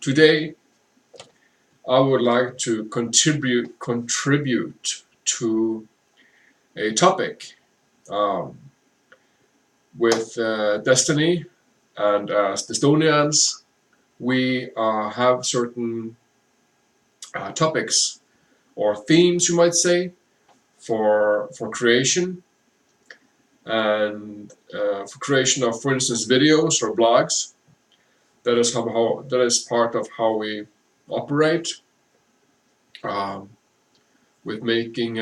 Today, I would like to contribute to a topic um, with destiny, and as Estonians, we have certain topics or themes, you might say, for creation and for creation of, for instance, videos or blogs. That is part of how we operate um, with making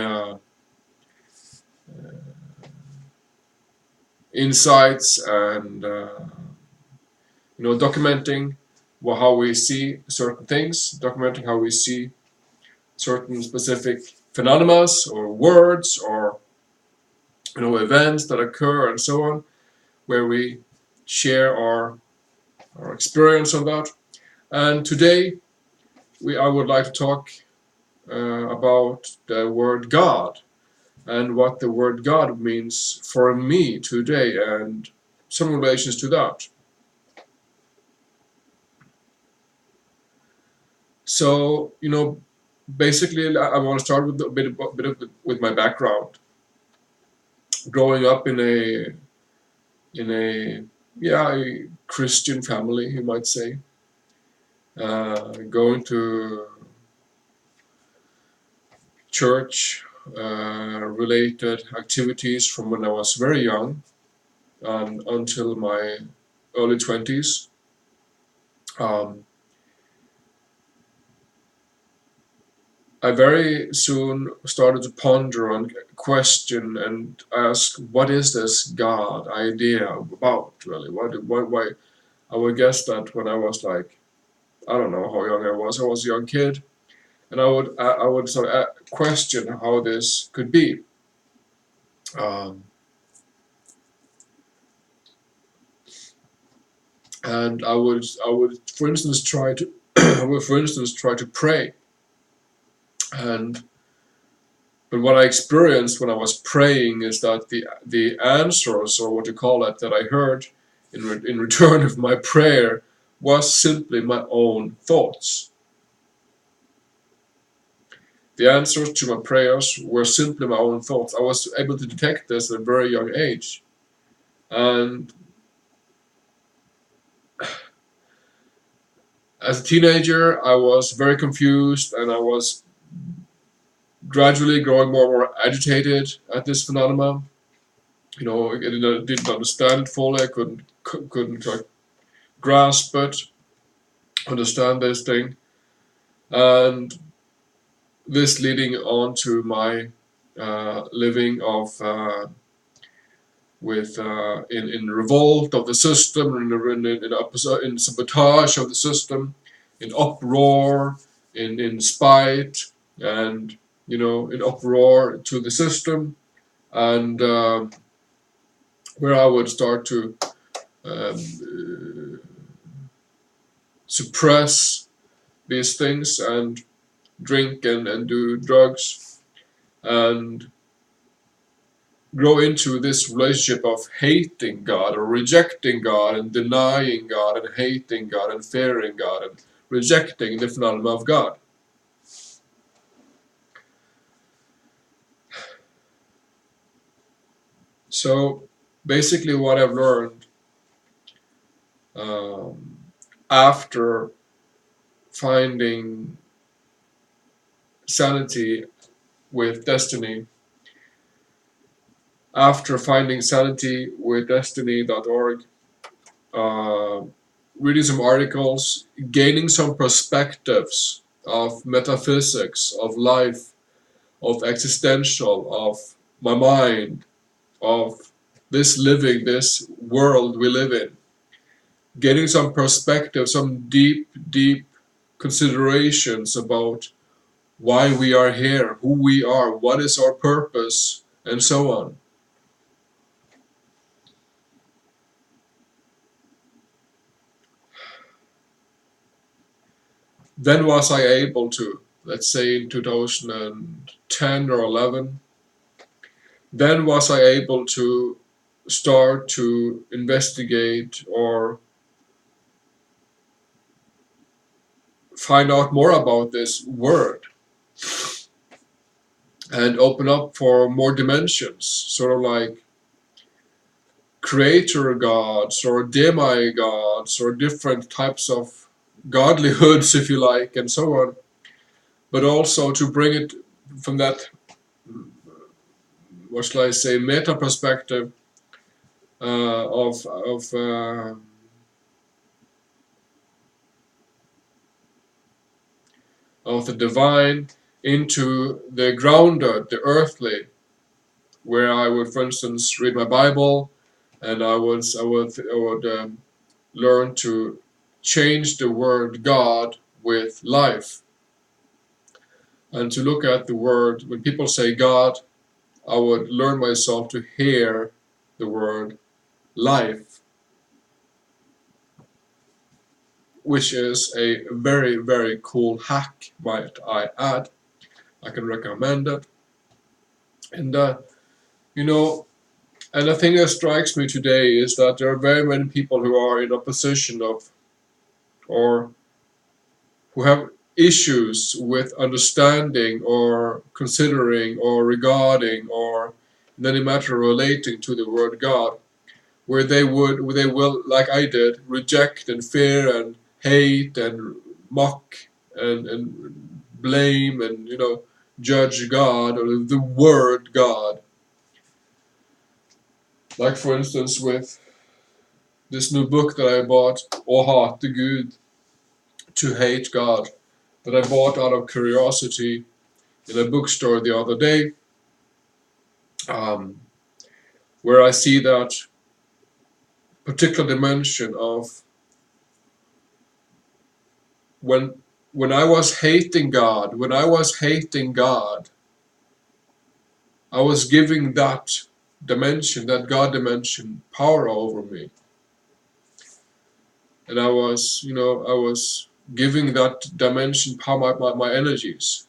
insights and documenting how we see certain things, documenting how we see certain specific phenomena or words or events that occur and so on, where we share our experience on that. And today I would like to talk about the word God and what the word God means for me today and some relations to that. So, basically, I want to start with a bit of with my background. Growing up in a a Christian family, you might say, going to church related activities from when I was very young and until my early 20s. Um, I very soon started to ponder and question and ask, what is this God idea about, really? Why? I would guess that when I was like, I don't know how young I was a young kid, and I would sort of question how this could be. Um, and I would, for instance, try to, I would, for instance, try to pray, and but what I experienced when I was praying is that the answers, or what you call it, that I heard in return of my prayer was simply my own thoughts. The answers to my prayers were simply my own thoughts. I was able to detect this at a very young age. And as a teenager, I was very confused and I was gradually growing more and more agitated at this phenomenon. I didn't understand it fully. I couldn't like, grasp it, understand this thing. And this leading on to my living of with in revolt of the system, in sabotage of the system, in uproar, in spite, and in uproar to the system, and where I would start to suppress these things and drink and do drugs and grow into this relationship of hating God or rejecting God and denying God and hating God and fearing God and rejecting the phenomenon of God. So basically what I've learned um, after finding sanity with destiny, after finding sanity with destiny.org, uh, reading some articles, gaining some perspectives of metaphysics, of life, of existential, of my mind, of this world we live in. Getting some perspective, some deep, deep considerations about why we are here, who we are, what is our purpose, and so on. Then was I able to, let's say in 2010 or 11, then was I able to start to investigate or find out more about this word and open up for more dimensions, sort of like creator gods or demigods or different types of godlyhoods, if you like, and so on, but also to bring it from that, what shall I say, meta perspective of the divine into the grounded, the earthly, where I would, for instance, read my Bible, and I would learn to change the word God with life, and to look at the word when people say God, I would learn myself to hear the word life, which is a very, very cool hack, might I add. I can recommend it. And you know, and the thing that strikes me today is that there are very many people who are in a position of, or who have issues with understanding or considering or regarding or in any matter relating to the word God, where they will, like I did, reject and fear and hate and mock and blame and judge God or the word God. Like for instance with this new book that I bought, Å hate Gud, To Hate God, that I bought out of curiosity in a bookstore the other day, um, where I see that particular dimension of when I was hating God, I was giving that dimension, that God dimension, power over me, and I was giving that dimension power, my energies,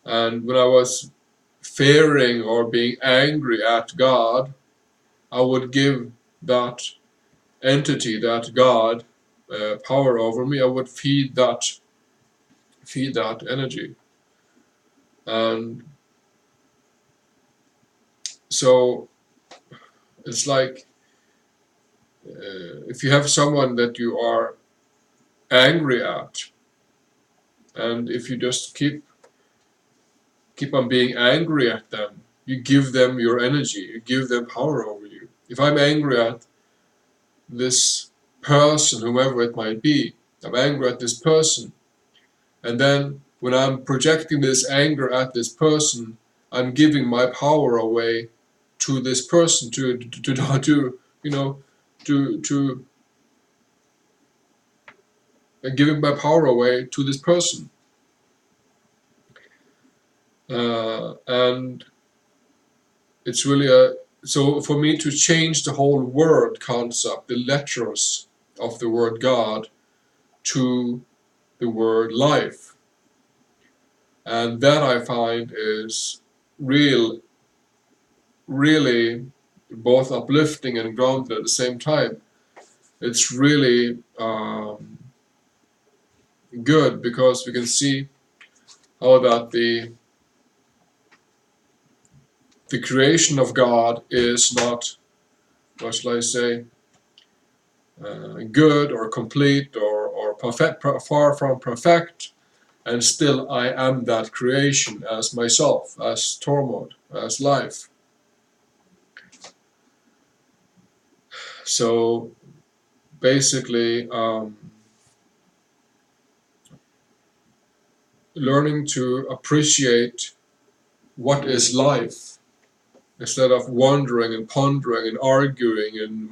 and when I was fearing or being angry at God, I would give that entity, that God, power over me. I would feed that energy, and so it's like if you have someone that you are angry at, and if you just keep on being angry at them, you give them your energy, you give them power over you. If I'm angry at this person, whoever it might be, I'm angry at this person, and then when I'm projecting this anger at this person, I'm giving my power away to this person, to you know to giving my power away to this person, and it's really so for me to change the whole word concept, the letters of the word God to the word life, and that I find is really both uplifting and grounded at the same time. It's really good because we can see how that the creation of God is not, what shall I say, good or complete or perfect, far from perfect, and still I am that creation as myself, as Tormod, as life. So basically, learning to appreciate what is life instead of wondering and pondering and arguing and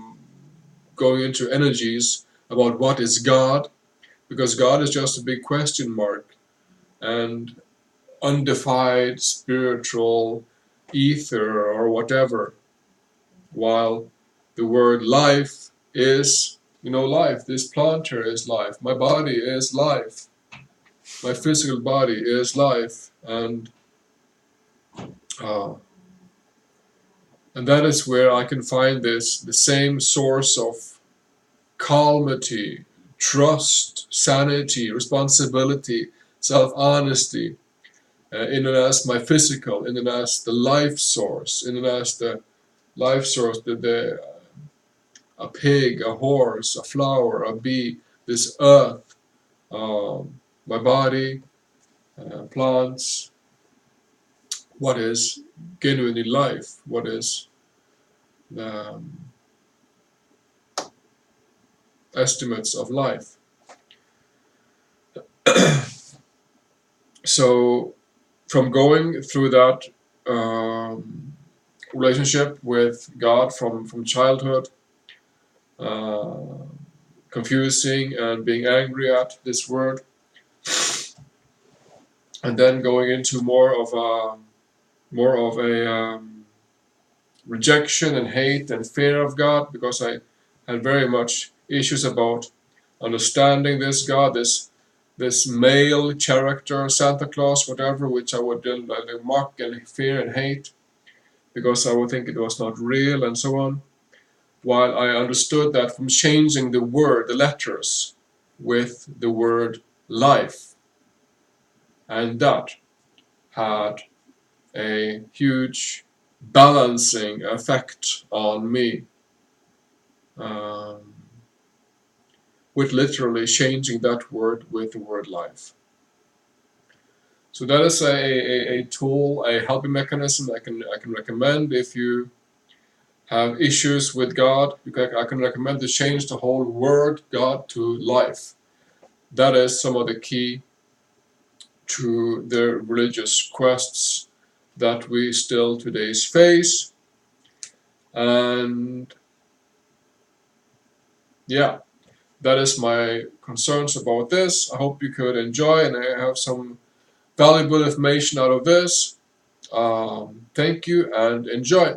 going into energies about what is God, because God is just a big question mark and undefined spiritual ether or whatever, while the word life is, life. This plant here is life. My body is life. My physical body is life, uh, and that is where I can find the same source of calmity, trust, sanity, responsibility, self-honesty, in and as my physical, in and as the life source, in and as the life source, a pig, a horse, a flower, a bee, this earth, my body, plants, what is genuinely life, what is the estimates of life. So from going through that relationship with God from childhood, confusing and being angry at this word, and then going into more of a rejection and hate and fear of God, because I had very much issues about understanding this God, this male character, Santa Claus, whatever, which I would then mock and fear and hate, because I would think it was not real and so on. While I understood that from changing the word, the letters, with the word life, and that had a huge balancing effect on me, um, with literally changing that word with the word life. So that is a tool, a helping mechanism I can recommend if you have issues with God. I can recommend to change the whole word God to life. That is some of the key to the religious quests that we still today face. And yeah, that is my concerns about this. I hope you could enjoy and I have some valuable information out of this. Thank you and enjoy.